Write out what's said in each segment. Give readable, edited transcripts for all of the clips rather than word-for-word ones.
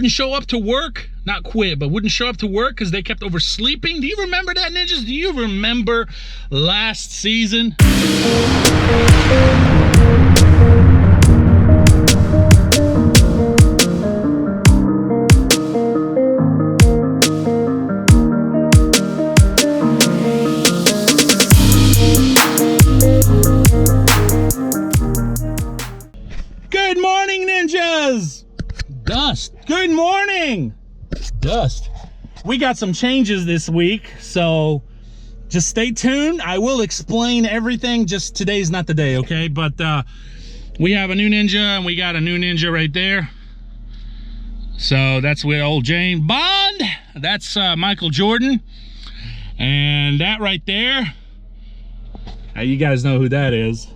Wouldn't show up to work, not quit, but wouldn't show up to work because they kept oversleeping. Do you remember that, ninjas? Do you remember last season? Good morning, ninjas! Dust. Good morning! Dust. We got some changes this week, so just stay tuned. I will explain everything. Just today's not the day, okay? But we have a new ninja, and we got a new ninja right there. So that's with old James Bond. That's Michael Jordan. And that right there, you guys know who that is.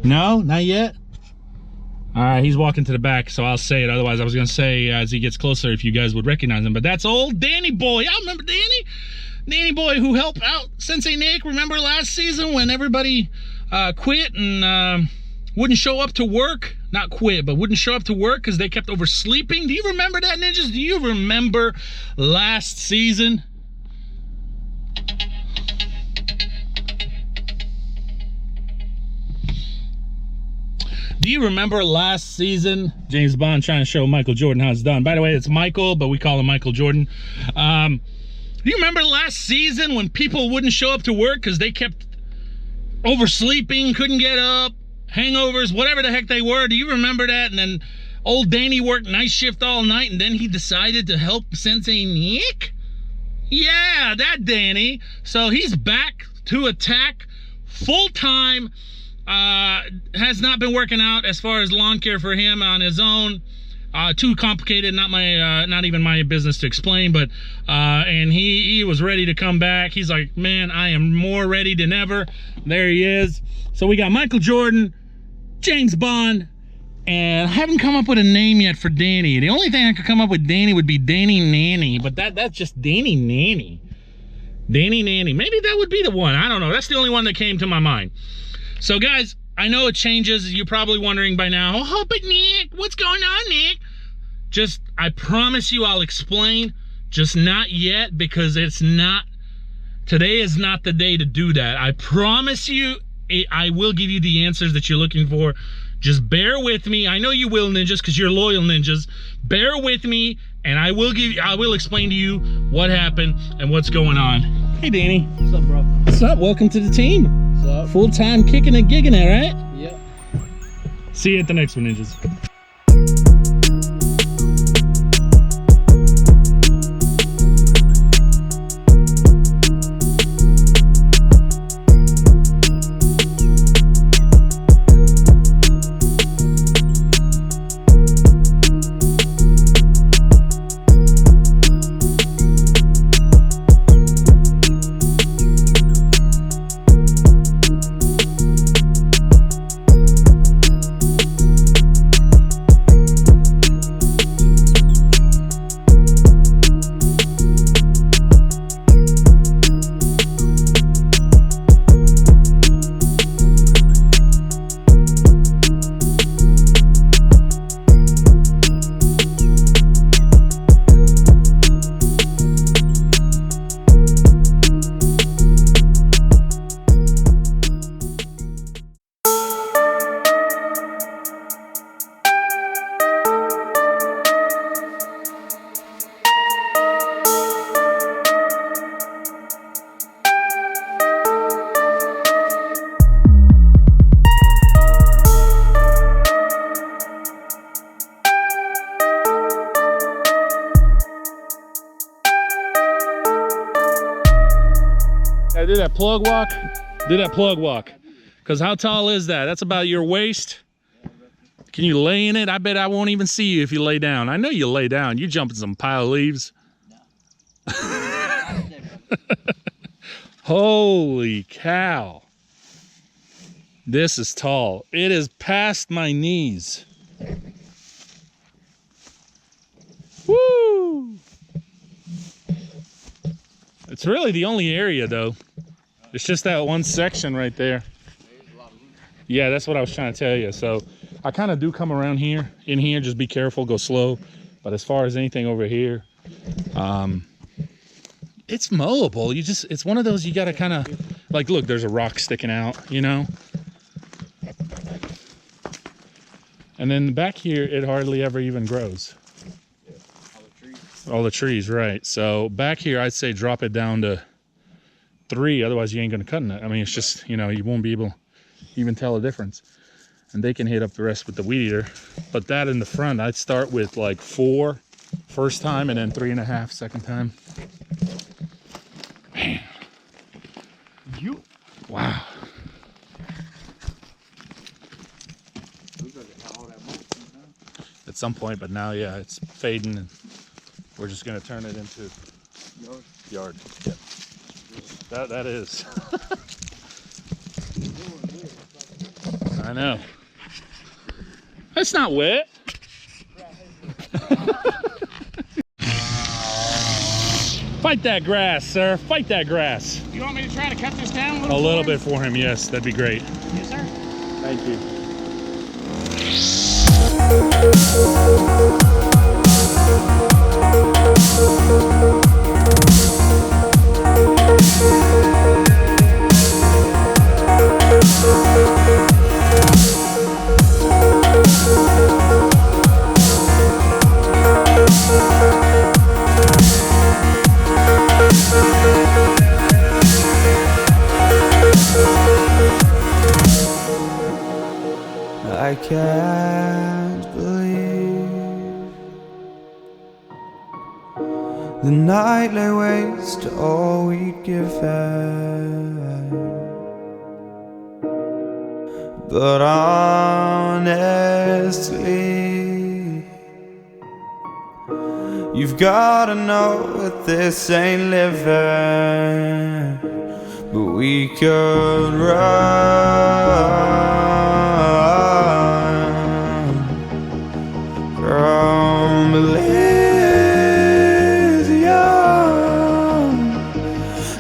No? Not yet? All right, he's walking to the back, so I'll say it. Otherwise, I was going to say as he gets closer if you guys would recognize him. But that's old Danny Boy. I remember Danny. Danny Boy who helped out Sensei Nick. Remember last season when everybody quit and wouldn't show up to work? Not quit, but wouldn't show up to work because they kept oversleeping. Do you remember that, ninjas? Do you remember last season? Do you remember last season? James Bond trying to show Michael Jordan how it's done. By the way, it's Michael, but we call him Michael Jordan. Do you remember last season when people wouldn't show up to work because they kept oversleeping, couldn't get up, hangovers, whatever the heck they were? Do you remember that? And then old Danny worked night shift all night, and then he decided to help Sensei Nick? Yeah, that Danny. So he's back to attack full-time. Has not been working out as far as lawn care for him on his own. Too complicated, not even my business to explain, but and he was ready to come back. He's like, man, I am more ready than ever. There he is. So we got Michael Jordan, James Bond, and I haven't come up with a name yet for Danny. The only thing I could come up with Danny would be Danny Nanny, but that's just Danny Nanny. Danny Nanny. Maybe that would be the one. I don't know. That's the only one that came to my mind. So guys, I know it changes. You're probably wondering by now, oh, but Nick, what's going on, Nick? Just, I promise you I'll explain, just not yet, because today is not the day to do that. I promise you, I will give you the answers that you're looking for. Just bear with me. I know you will, ninjas, because you're loyal ninjas. Bear with me, and I will explain to you what happened and what's going on. Hey, Danny. What's up, bro? What's up? Welcome to the team. What's up? Full-time kicking and gigging it, right? Yep. See you at the next one, ninjas. I do that plug walk. Do that plug walk. Because how tall is that? That's about your waist. Can you lay in it? I bet I won't even see you if you lay down. I know you lay down. You jump in some pile of leaves. No. Holy cow. This is tall. It is past my knees. Woo! It's really the only area though. It's just that one section right there. Yeah, that's what I was trying to tell you. So I kind of do come around here, in here, just be careful, go slow. But as far as anything over here, it's mowable. It's one of those you gotta kind of, like, look, there's a rock sticking out, you know? And then back here, it hardly ever even grows. All the trees, right. So back here, I'd say drop it down to 3, otherwise you ain't gonna cut in it. I mean, it's just, you know, you won't be able to even tell the difference. And they can hit up the rest with the weed eater. But that in the front, I'd start with like 4 first time and then 3.5 second time. Man. Wow. At some point, but now, yeah, it's fading and we're just gonna turn it into yard. Yep. That is. I know. That's not wet. Fight that grass, sir. Fight that grass. You want me to try to cut this down a little bit for him? Yes, that'd be great. Yes, sir. Thank you. I can't believe the night lay waste to all we'd given. But honestly, you've gotta know that this ain't living. But we could run from Elysium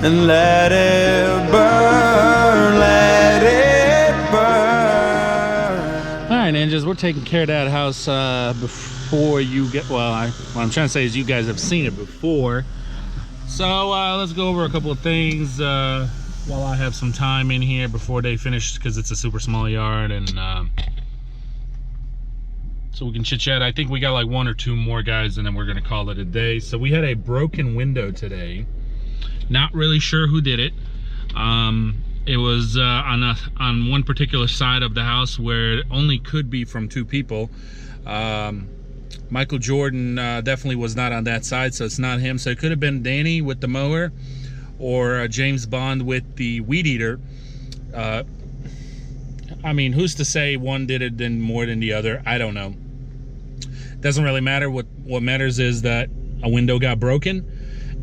and let it burn, let it burn. All right, ninjas, we're taking care of that house before you get, well, what I'm trying to say is you guys have seen it before. So let's go over a couple of things while I have some time in here before they finish, because it's a super small yard, and so we can chit chat. I think we got like 1 or 2 more guys and then we're gonna call it a day. So we had a broken window today. Not really sure who did it. It was on one particular side of the house where it only could be from 2 people. Michael Jordan definitely was not on that side, so it's not him. So it could have been Danny with the mower or James Bond with the weed eater. I mean, who's to say one did it more than the other? I don't know. Doesn't really matter. What matters is that a window got broken,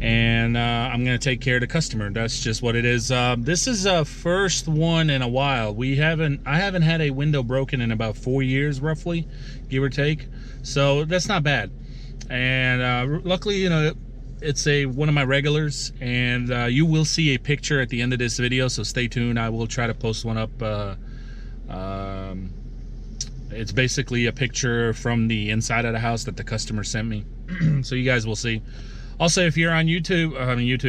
and I'm gonna take care of the customer. That's just what it is. This is a first one in a while. I haven't had a window broken in about 4 years, roughly, give or take. So that's not bad. And luckily, you know, it's one of my regulars, and you will see a picture at the end of this video, so stay tuned. I will try to post one up. It's basically a picture from the inside of the house that the customer sent me. So you guys will see. Also, if you're on YouTube,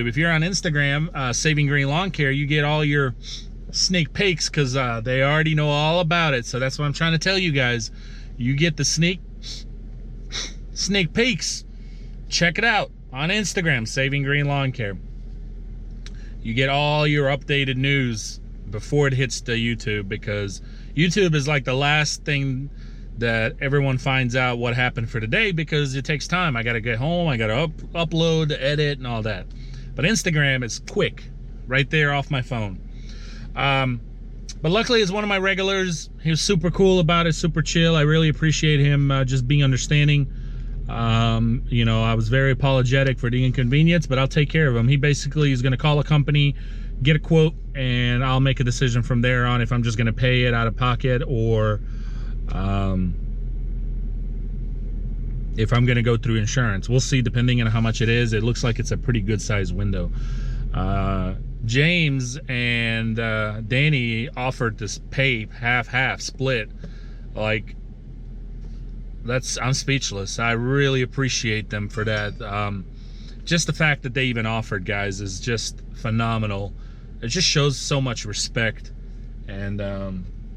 if you're on Instagram, Saving Green Lawn Care, you get all your sneak peeks, because they already know all about it. So that's what I'm trying to tell you guys. You get the sneak peeks. Check it out on Instagram, Saving Green Lawn Care. You get all your updated news before it hits the YouTube, because YouTube is like the last thing that everyone finds out what happened for the day, because it takes time. I gotta get home, I gotta upload, edit, and all that. But Instagram is quick, right there off my phone. But luckily, it's one of my regulars. He was super cool about it, super chill. I really appreciate him just being understanding. You know, I was very apologetic for the inconvenience, but I'll take care of him. He basically is gonna call a company, get a quote, and I'll make a decision from there on if I'm just gonna pay it out of pocket, or if I'm gonna go through insurance. We'll see, depending on how much it is. It looks like it's a pretty good sized window. James and Danny offered to pay half split. Like, I'm speechless. I really appreciate them for that. Just the fact that they even offered, guys, is just phenomenal. It just shows so much respect, and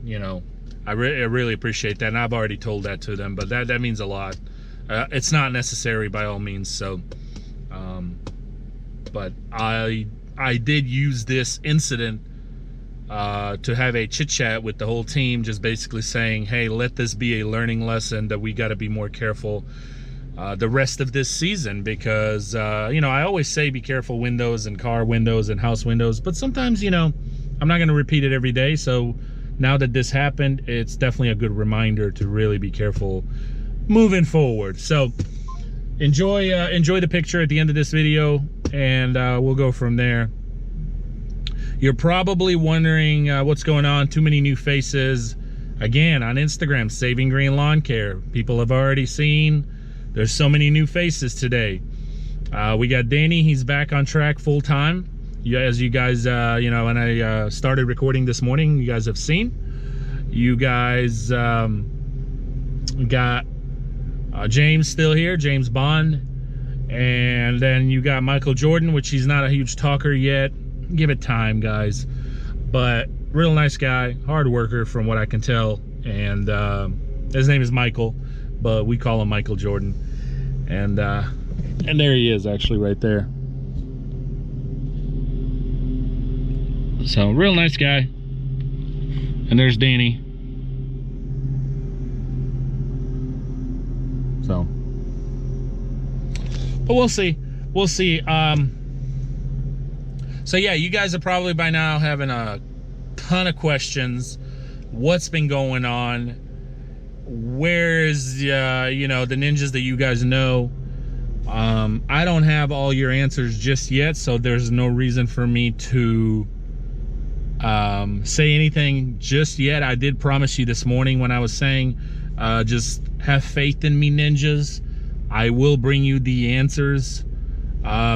you know, I really appreciate that. And I've already told that to them, but that means a lot. It's not necessary by all means. So, but I did use this incident to have a chit chat with the whole team, just basically saying, hey, let this be a learning lesson that we got to be more careful the rest of this season, because you know, I always say be careful windows and car windows and house windows, but sometimes, you know, I'm not going to repeat it every day. So now that this happened, it's definitely a good reminder to really be careful moving forward. So enjoy the picture at the end of this video, and we'll go from there. You're probably wondering what's going on. Too many new faces again on Instagram. Saving Green Lawn Care, people have already seen. There's so many new faces today. We got Danny, he's back on track full time. As you guys, you know, when I started recording this morning, you guys have seen. You guys got James still here, James Bond. And then you got Michael Jordan, which he's not a huge talker yet. Give it time, guys. But real nice guy, hard worker from what I can tell. And his name is Michael, but we call him Michael Jordan. And there he is, actually, right there. So, real nice guy. And there's Danny. So, but we'll see. We'll see. So yeah, you guys are probably by now having a ton of questions. What's been going on? Where's you know, the ninjas that you guys know? I don't have all your answers just yet, so there's no reason for me to say anything just yet. I did promise you this morning when I was saying just have faith in me, ninjas. I will bring you the answers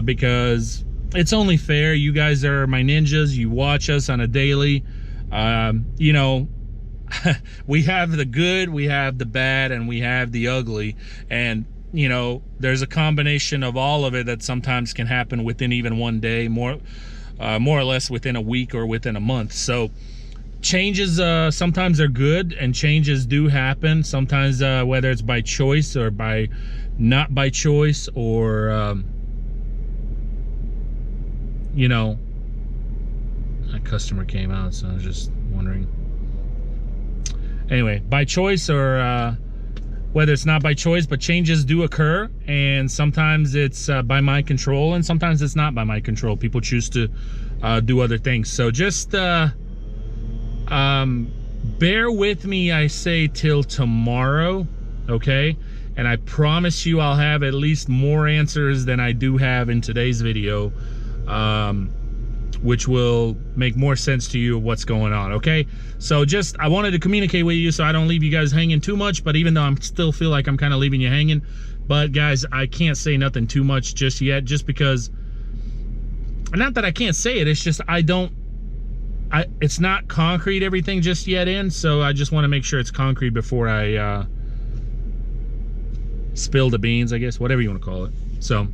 because it's only fair. You guys are my ninjas. You watch us on a daily. You know, we have the good, we have the bad, and we have the ugly. And, you know, there's a combination of all of it that sometimes can happen within even one day, more or less within a week or within a month. So changes sometimes are good, and changes do happen. Sometimes whether it's by choice or by not by choice, or you know, a customer came out, so I was just wondering. Anyway, by choice or whether it's not by choice, but changes do occur, and sometimes it's by my control, and sometimes it's not by my control. People choose to do other things. So just bear with me, I say, till tomorrow, okay? And I promise you I'll have at least more answers than I do have in today's video, which will make more sense to you of what's going on, okay? So just, I wanted to communicate with you so I don't leave you guys hanging too much, but even though I still feel like I'm kind of leaving you hanging, but guys, I can't say nothing too much just yet, just because, not that I can't say it, it's just it's not concrete everything just yet in, so I just want to make sure it's concrete before I spill the beans, I guess, whatever you want to call it. So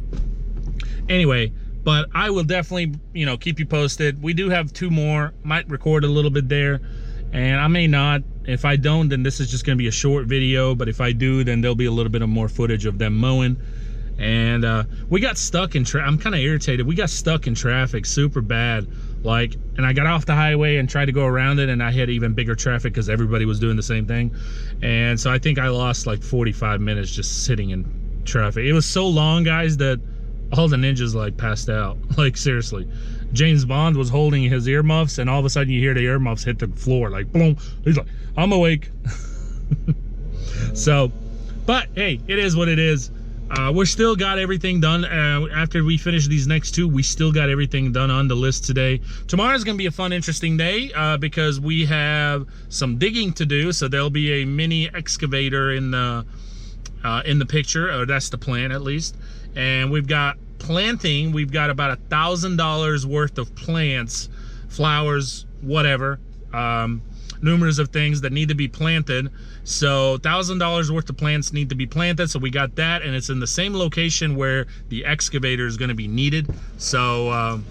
anyway, but I will definitely, you know, keep you posted. We do have 2 more, might record a little bit there, and I may not. If I don't, then this is just going to be a short video, but if I do, then there'll be a little bit of more footage of them mowing. And we got stuck in I'm kind of irritated. We got stuck in traffic super bad, like, and I got off the highway and tried to go around it, and I had even bigger traffic because everybody was doing the same thing. And so I think I lost like 45 minutes just sitting in traffic. It was so long, guys, that all the ninjas like passed out. Like, seriously, James Bond was holding his earmuffs, and all of a sudden you hear the earmuffs hit the floor, like boom. He's like, I'm awake. So, but hey, it is what it is. We're still got everything done. After we finish these next 2, we still got everything done on the list today. Tomorrow's gonna be a fun, interesting day because we have some digging to do. So there'll be a mini excavator in the picture, or that's the plan at least. And we've got planting. We've got about $1,000 worth of plants, flowers, whatever. numerous of things that need to be planted. So $1,000 worth of plants need to be planted. So we got that, and it's in the same location where the excavator is going to be needed. So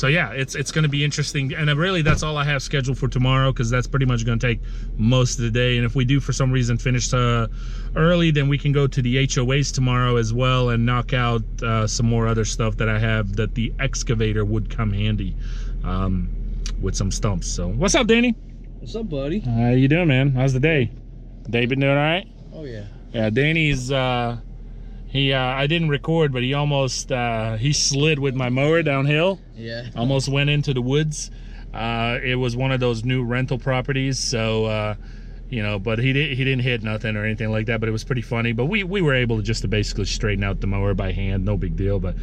yeah, it's going to be interesting. And really, that's all I have scheduled for tomorrow, because that's pretty much going to take most of the day. And if we do, for some reason, finish early, then we can go to the HOAs tomorrow as well and knock out some more other stuff that I have that the excavator would come handy with some stumps. So what's up, Danny? What's up, buddy? How you doing, man? How's the day? Day been doing all right? Oh, yeah. Yeah, Danny's... I didn't record, but he almost he slid with my mower downhill. Yeah. Almost went into the woods. It was one of those new rental properties, so you know, but he didn't hit nothing or anything like that. But it was pretty funny. But we were able to basically straighten out the mower by hand, no big deal. But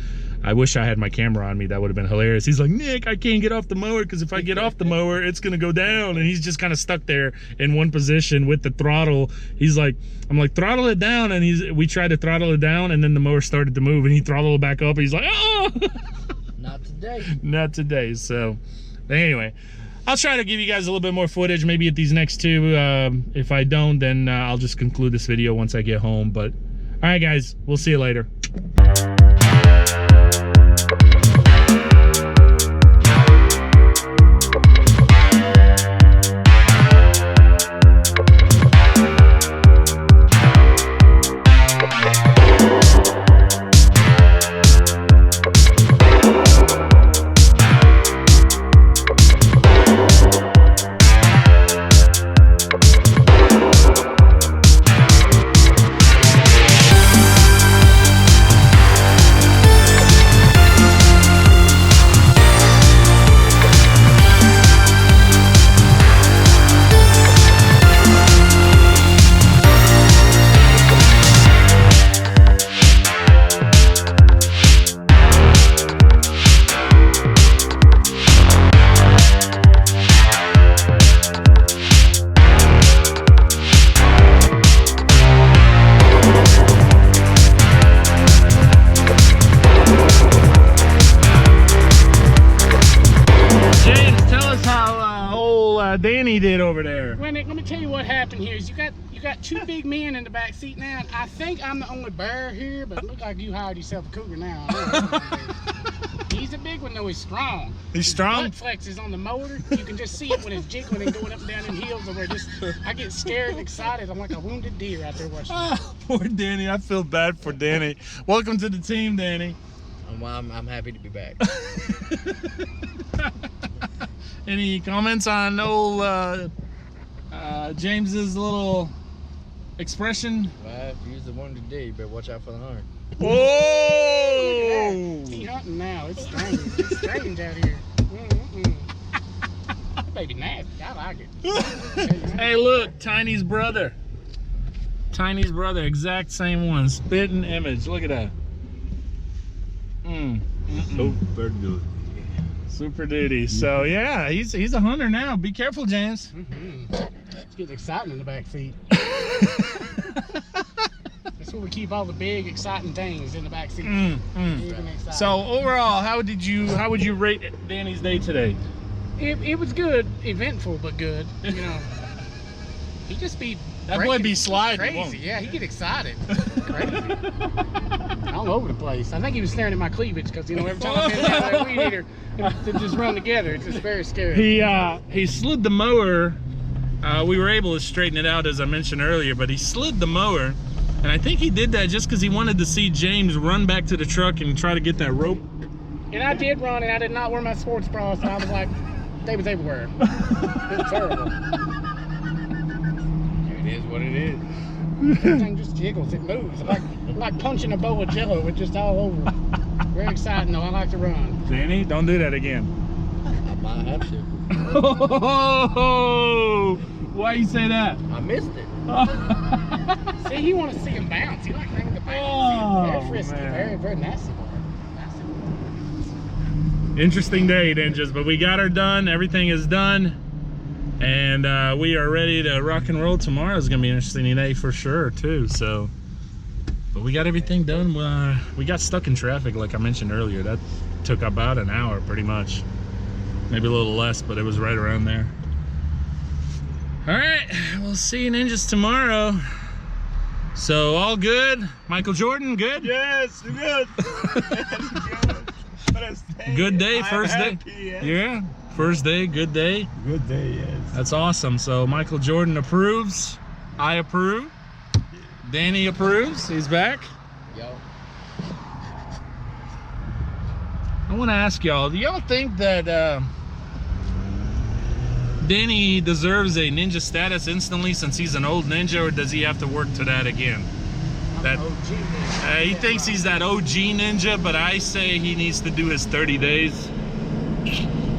I wish I had my camera on me. That would have been hilarious. He's like, Nick, I can't get off the mower because if I get off the mower, it's gonna go down. And he's just kind of stuck there in one position with the throttle. He's like, I'm like, throttle it down, and we tried to throttle it down, and then the mower started to move, and he throttled it back up. And he's like, oh, Not today. not today. So anyway, I'll try to give you guys a little bit more footage maybe at these next two. If I don't, then I'll just conclude this video once I get home. But all right, guys, we'll see you later. Danny did over there. Well, Nick, let me tell you what happened here. Is you got two big men in the back seat now. I think I'm the only bear here, but it looks like you hired yourself a cougar now. He's a big one though. He's strong. He's strong? His butt flexes on the motor. You can just see it when it's jiggling and going up and down in hills. Over I get scared and excited. I'm like a wounded deer out there watching. Oh, poor Danny. I feel bad for Danny. Welcome to the team, Danny. I'm happy to be back. Any comments on old James's little expression? Well, if you're the one today, you better watch out for the hunter. Whoa! He's hunting now. It's strange. It's strange out here. That baby nasty. I like it. Hey, look, Tiny's brother. Tiny's brother, exact same one. Spitting image. Look at that. Super good. Super duty. So yeah, he's a hunter now. Be careful, James. It's getting exciting in the back seat. That's where we keep all the big, exciting things in the back seat. So overall, how would you rate Danny's day today? It was good, eventful, but good. You know, he just be that boy be sliding. Crazy, won't he? yeah. He get excited. Crazy. All over the place. I think he was staring at my cleavage because you know every time I bend down that weed eater, they just run together. It's just very scary. He slid the mower. We were able to straighten it out as I mentioned earlier, but he slid the mower, and I think he did that just because he wanted to see James run back to the truck and try to get that rope. And I did run, and I did not wear my sports bra, so I was like, they was everywhere. It was terrible. It is what it is. Everything just jiggles, it moves. Like punching a bowl of Jello, it's just all over. Very exciting though, I like to run. Danny, don't do that again. I might have to. Oh, why you say that? I missed it. See, you want to see him bounce. You like things to bounce. Oh, Very frisky, man. very, very nasty boy. Nasty boy. Interesting day, Ninjas, but we got her done. Everything is done. And we are ready to rock and roll tomorrow. It's gonna be an interesting day for sure too. So, but we got everything done. We got stuck in traffic, like I mentioned earlier. That took about an hour, pretty much, maybe a little less, but it was right around there. All right, we'll see you ninjas tomorrow. So all good? Michael Jordan, good? Yes, good. Good day, first day. Yeah, first day, good day. Good day, yes. That's awesome. So Michael Jordan approves. I approve. Danny approves. He's back. Yo. I want to ask y'all, do y'all think that Danny deserves a ninja status instantly since he's an old ninja, or does he have to work to that again? That he thinks he's that OG ninja, but I say he needs to do his 30 days.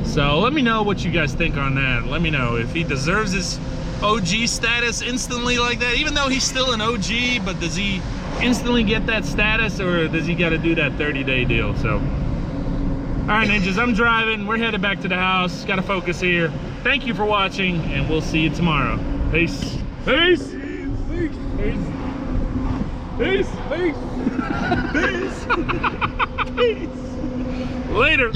So let me know what you guys think on that. Let me know if he deserves his OG status instantly like that, even though he's still an OG, but does he instantly get that status, or does he got to do that 30-day deal? So all right, ninjas, I'm driving. We're headed back to the house. Got to focus here. Thank you for watching, and we'll see you tomorrow. Peace. Peace. Peace. Peace. Peace. Peace. Peace. Later.